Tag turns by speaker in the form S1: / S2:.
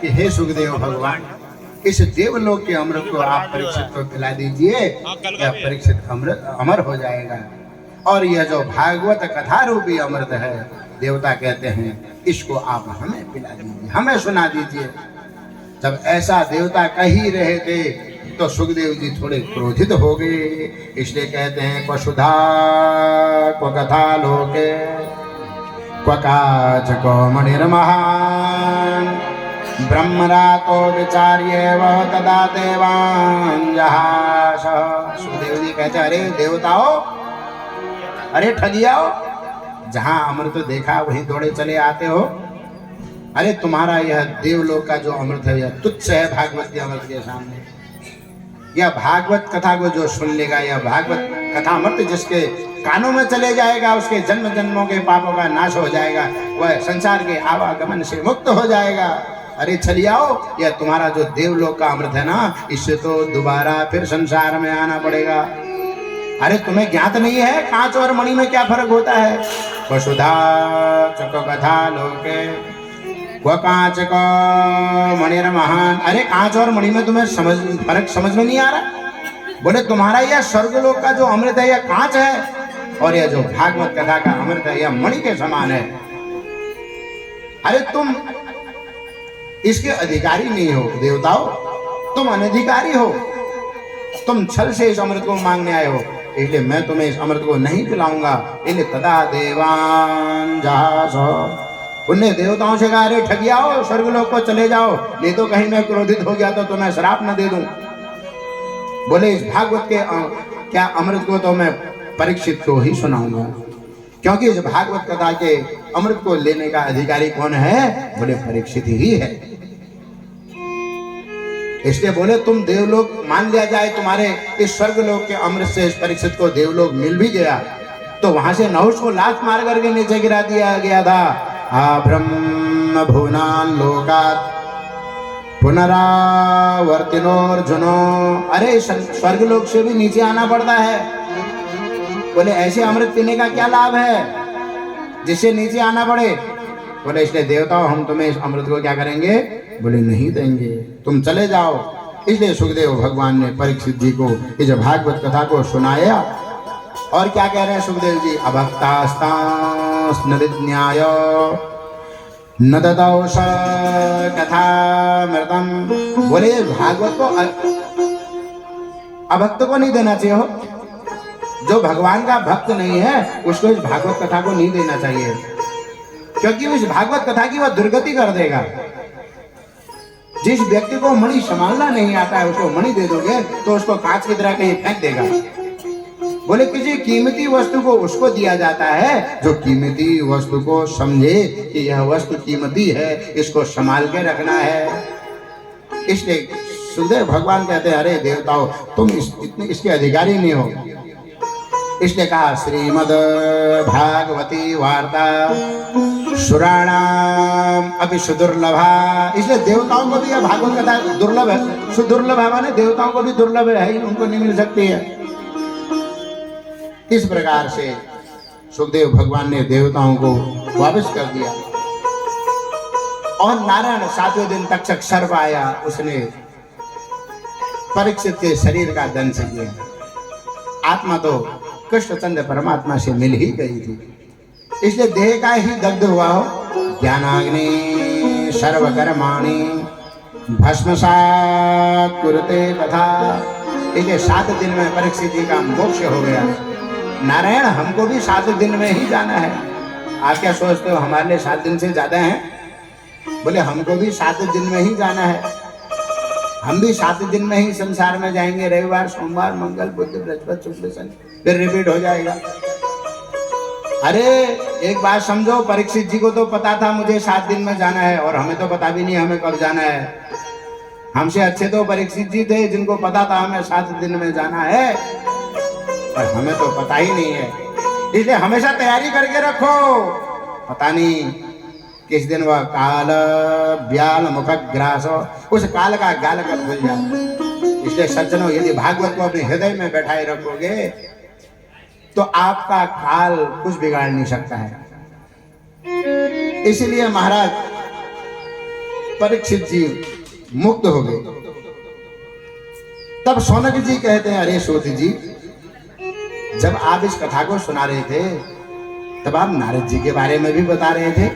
S1: कि हे सुखदेव भगवान, इस देवलोक के अमृत को आप परीक्षित को पिला दीजिए, यह परीक्षित अमृत अमर हो जाएगा। और यह जो भागवत कथा रूपी अमृत है, देवता कहते हैं इसको आप हमें पिला दीजिए, हमें सुना दीजिए। जब ऐसा देवता कह ही रहे थे तो सुखदेव जी थोड़े क्रोधित हो गए। इसलिए कहते हैं पशुधा को कथा लोके क्वकाच को मणिर्महान ब्रह्मरातो विचार्य वह तदा देवान जहास। सुखदेव जी कहते अरे देवताओं, अरे ठगियाओ, जहां अमृत देखा वहीं दौड़े चले आते हो। अरे तुम्हारा यह देवलोक का जो अमृत है यह तुच्छ है भागवत के अमृत के सामने। यह भागवत कथा को जो सुन लेगा, यह भागवत कथा अमृत जिसके कानों में चले जाएगा, उसके जन्म जन्मों के पापों का नाश हो जाएगा, वह संसार के आवागमन से मुक्त हो जाएगा। अरे चलिए आओ, यह तुम्हारा जो देवलोक का अमृत है ना, इससे तो दोबारा फिर संसार में आना पड़ेगा। अरे तुम्हें ज्ञात नहीं है कांच और मणि में क्या फर्क होता है। वसुधा चको कथा लोके कांच को मणिर महान। अरे कांच और मणि में तुम्हें फर्क समझ में नहीं आ रहा। बोले तुम्हारा यह स्वर्गलोक का जो अमृत है यह कांच है, और यह जो भागवत कथा का अमृत है यह मणि के समान है। अरे तुम इसके अधिकारी नहीं हो देवताओं, तुम अनधिकारी हो। तुम छल से इस अमृत को मांगने आए हो, इसलिए मैं तुम्हें इस अमृत को नहीं पिलाऊंगा। इसलिए तदा देवान जहास, उनने देवताओं से कहा अरे ठगियाओ, स्वर्गलोक को चले जाओ, नहीं तो कहीं मैं क्रोधित हो गया तो तुम्हें श्राप न दे दूं। बोले इस भागवत के क्या अमृत को तो मैं परीक्षित को ही सुनाऊंगा, क्योंकि इस भागवत कथा के अमृत को लेने का अधिकारी कौन है। बोले परीक्षित ही है। इसलिए बोले तुम देवलोक मान लिया जाए, तुम्हारे इस स्वर्गलोक के अमृत से इस परीक्षित को देवलोक मिल भी गया तो वहां से नहुष को लात मार करके नीचे गिरा दिया गया था। ब्रह्म भुवनान लोकात् पुनरावर्तिनोर्जुनो। अरे स्वर्गलोक से भी नीचे आना पड़ता है। बोले ऐसे अमृत पीने का क्या लाभ है जिससे नीचे आना पड़े। बोले इसलिए देवताओं हम तुम्हें इस अमृत को क्या करेंगे। बोले नहीं देंगे, तुम चले जाओ। इसलिए सुखदेव भगवान ने परीक्षित जी को इस भागवत कथा को सुनाया। और क्या कह रहे हैं सुखदेव जी, अभक्तास्तांस नदिन्याय न ददौष कथामृतम। बोले भागवत को अभक्त को नहीं देना चाहिए हो, जो भगवान का भक्त नहीं है उसको इस भागवत कथा को नहीं देना चाहिए, क्योंकि इस भागवत कथा की वह दुर्गति कर देगा। जिस व्यक्ति को मणि संभालना नहीं आता है उसको मणि दे दोगे तो उसको कांच की तरह कहीं फेंक देगा। बोले किसी कीमती वस्तु को उसको दिया जाता है जो कीमती वस्तु को समझे कि यह वस्तु कीमती है, इसको संभाल के रखना है। इसलिए सुखदेव भगवान कहते हैं अरे देवताओं तुम इसके अधिकारी नहीं हो। इसलिए कहा श्रीमद् भागवती वार्ता सुराणाम अभी सुदुर्लभा। इसलिए देवताओं को भी यह भागवत कथा दुर्लभ है। सुदुर्लभ माने देवताओं को भी दुर्लभ है, उनको नहीं मिल सकती है। इस प्रकार से सुखदेव भगवान ने देवताओं को वापस कर दिया। और नारायण 7वें दिन तक्षक सर्प आया, उसने परीक्षित के शरीर का दंश किया। आत्मा तो कृष्णचंद्र परमात्मा से मिल ही गई थी, इसलिए देह का ही दग्ध हुआ हो। ज्ञानाग्नि सर्वकर्माणि भस्मसात् कुरुते तथा। इसलिए 7 दिन में परीक्षित जी का मोक्ष हो गया। नारायण हमको भी 7 दिन में ही जाना है। आप क्या सोचते हो हमारे लिए 7 दिन से ज्यादा है। बोले हमको भी 7 दिन में ही जाना है। हम भी 7 दिन में ही संसार में जाएंगे। रविवार सोमवार मंगल बुध बृहस्पति शुक्र शनि फिर रिपीट हो जाएगा। अरे एक बात समझो, परीक्षित जी को तो पता था मुझे 7 दिन में जाना है, और हमें तो पता भी नहीं हमें कब जाना है। हमसे अच्छे तो परीक्षित जी थे जिनको पता था हमें 7 दिन में जाना है, पर हमें तो पता ही नहीं है। इसलिए हमेशा तैयारी करके रखो, पता नहीं किस दिन वह काल ब्याल मुखग्रास, उस काल का गाल कर भूल जाए। इसलिए सज्जनों यदि भागवत को अपने हृदय में बैठाए रखोगे तो आपका काल कुछ बिगाड़ नहीं सकता है। इसलिए महाराज परीक्षित जी मुक्त हो गए। तब शौनक जी कहते हैं, अरे सूत जी, जब आप इस कथा को सुना रहे थे तब आप नारद जी के बारे में भी बता रहे थे।